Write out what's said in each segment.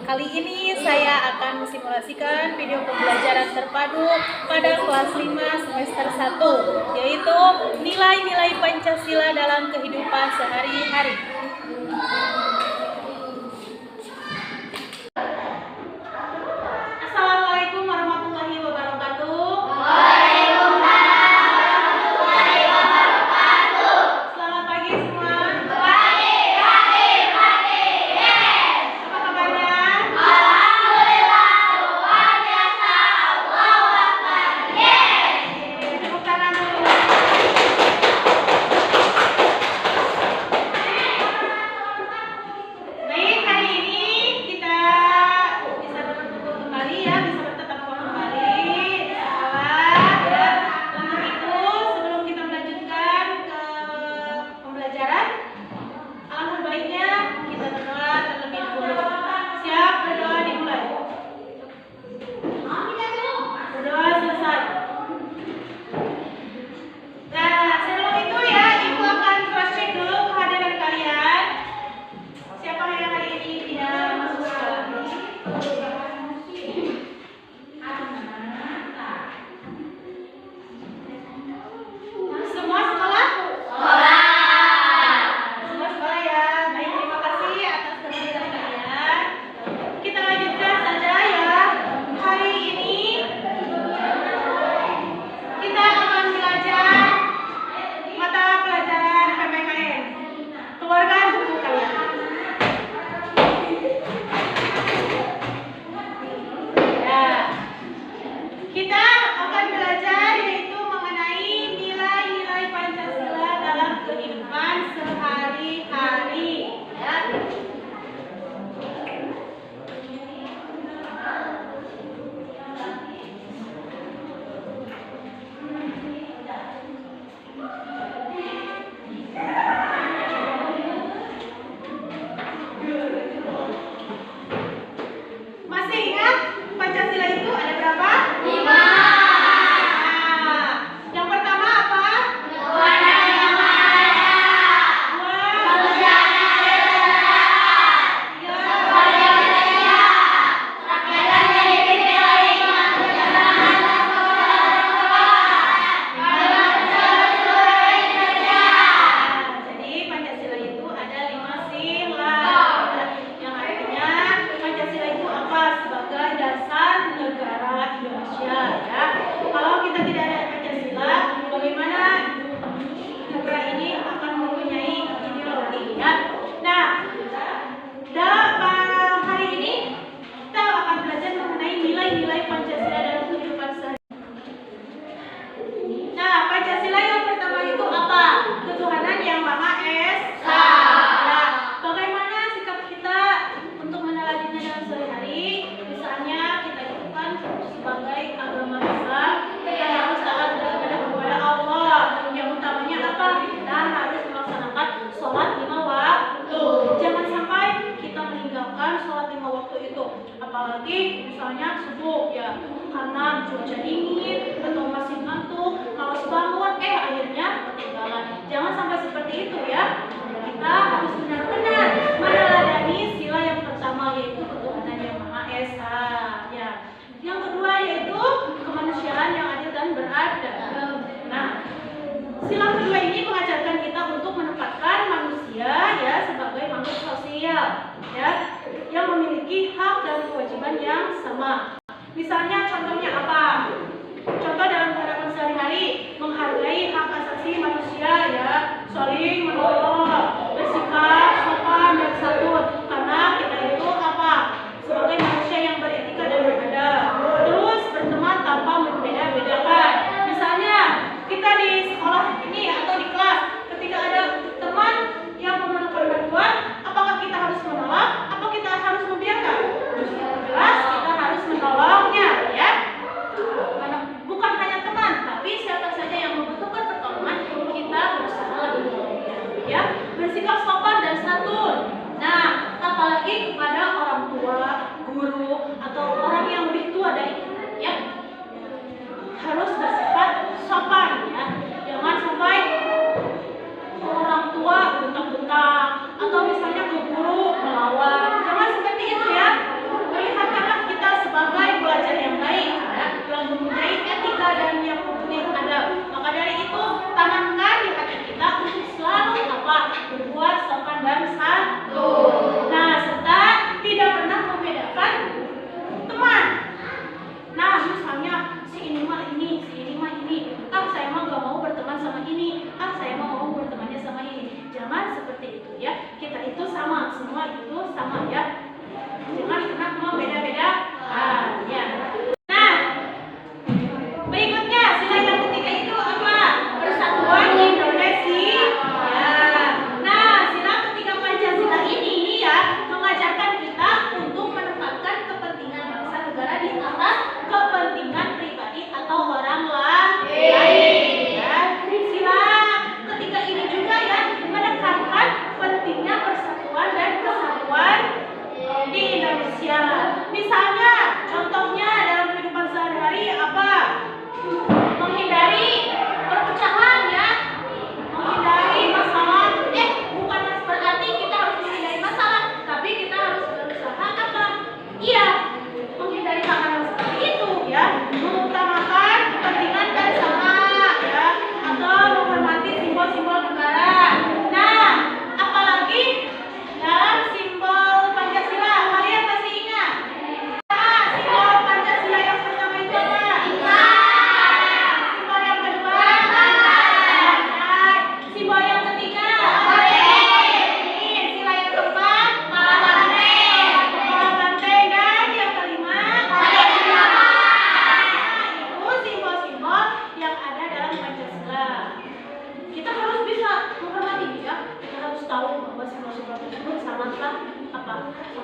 Kali ini saya akan simulasikan video pembelajaran terpadu pada kelas 5 semester 1, yaitu nilai-nilai Pancasila dalam kehidupan sehari-hari. Assalamualaikum warahmatullahi wabarakatuh. Selamat pagi semua. Apa kabarnya? Tepuk tangan dulu. Baik, hari ini kita bisa berkumpul kembali ya, bisa bertatap muka kembali di sekolah ya. Untuk itu, sebelum kita melanjutkan ke pembelajaran, alangkah baiknya kita berdoa terlebih dahulu. Siap, berdoa dimulai. Berdoa selesai. Nah, sebelum itu ya, Ibu akan cross check dulu kehadiran kalian. Siapa yang hari ini tidak masuk sekolah? Semua sekolah? Semua sekolah ya. Baik, terima kasih atas kehadiran kalian. Kita lanjutkan saja ya. Hari ini kita akan belajar mata pelajaran PPKN. Keluarkan buku kalian. Ya. Kita akan belajar yaitu mengenai nilai-nilai Pancasila dalam kehidupan sehari-hari. Ya. Masih ingat Pancasila itu ada berapa? 5. Yang pertama apa? Jadi Pancasila itu ada 5 sila. Yang artinya Pancasila itu apa? Sebagai dasar negara Indonesia ya. Kalau kita tidak ada Pancasila, bagaimana negara ini akan mempunyai ideologi ya. Nah, dalam hari ini kita akan belajar mengenai nilai-nilai Pancasila dalam kehidupan sehari-hari. Nah, Pancasila yang pertama itu apa? Ketuhanan yang Maha Esa. Nah, bagaimana sikap kita untuk meneladinya dalam sehari-hari? Misalnya kita itu kan sebagai agama Islam, kita harus taat beribadah kepada Allah. Yang utamanya apa? Kita harus melaksanakan sholat 5 waktu. Jangan sampai kita meninggalkan sholat 5 waktu itu. Apalagi misalnya subuh ya, karena cuaca dingin atau masih ngantuk, malas bangun, akhirnya ketinggalan. Jangan sampai seperti itu ya. Kita harus benar-benar meneladani sila yang pertama, yaitu ketuhanan yang Maha Esa ya. Yang kedua yaitu kemanusiaan yang adil dan beradab. Nah, sila kedua ini mengajarkan kita untuk menempatkan manusia ya sebagai makhluk sosial ya, yang memiliki hak dan kewajiban yang sama. Misalnya contohnya apa? Contoh dalam kehidupan sehari-hari, menghargai hak asasi manusia ya, saling menolong, bersikap sopan dan santun. Karena kita itu apa? Sebagai manusia yang beretika dan beradab. Terus berteman tanpa membeda-bedakan. Misalnya kita di sekolah ini atau di kelas, ketika ada teman yang memerlukan bantuan, apakah kita harus menolak atau kita harus membiarkan? Jelas kita harus menolongnya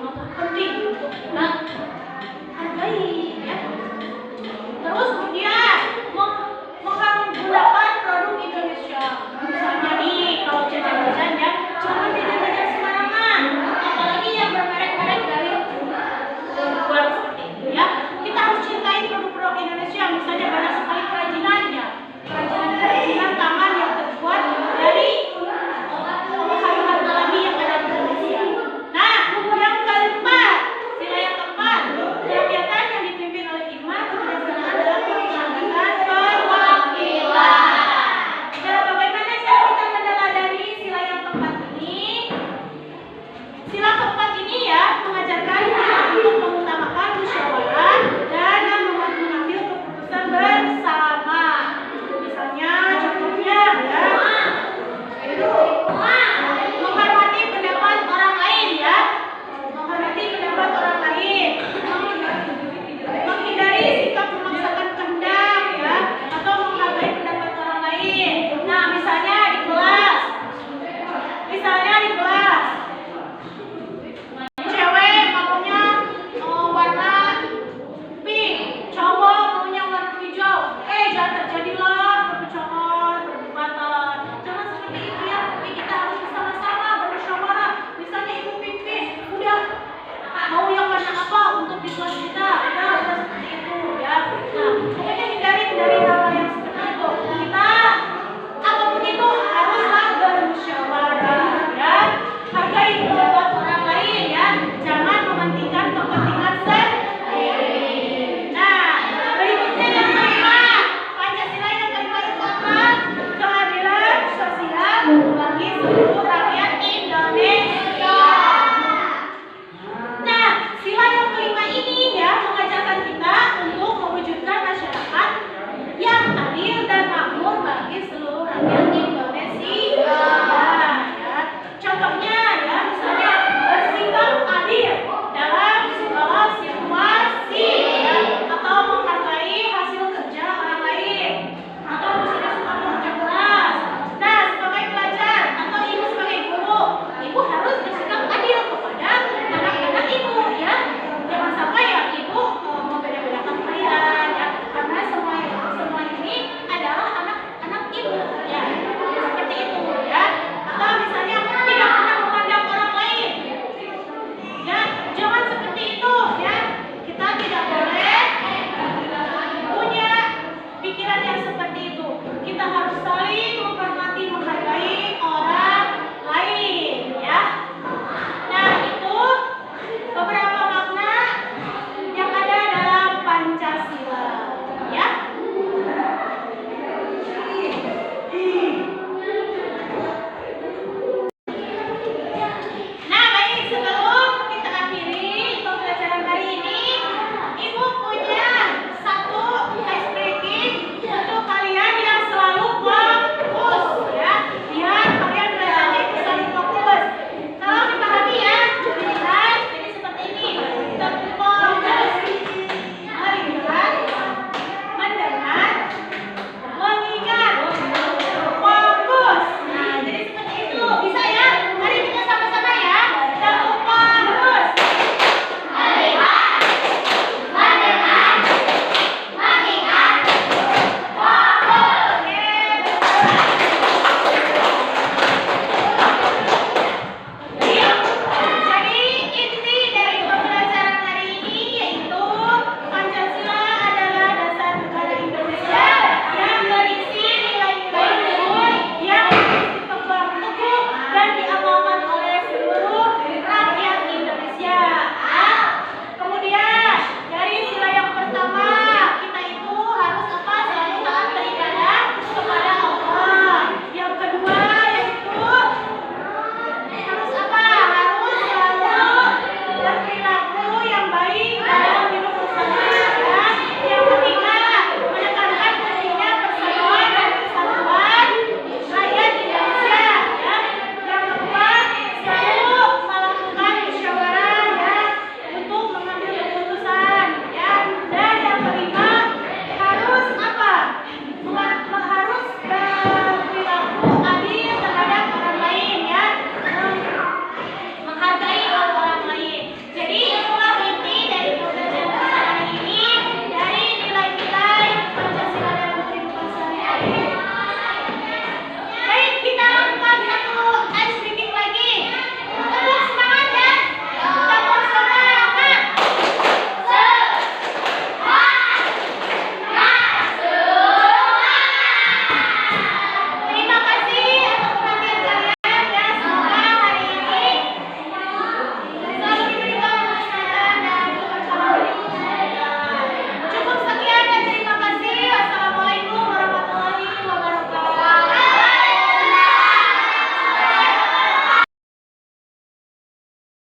yang penting.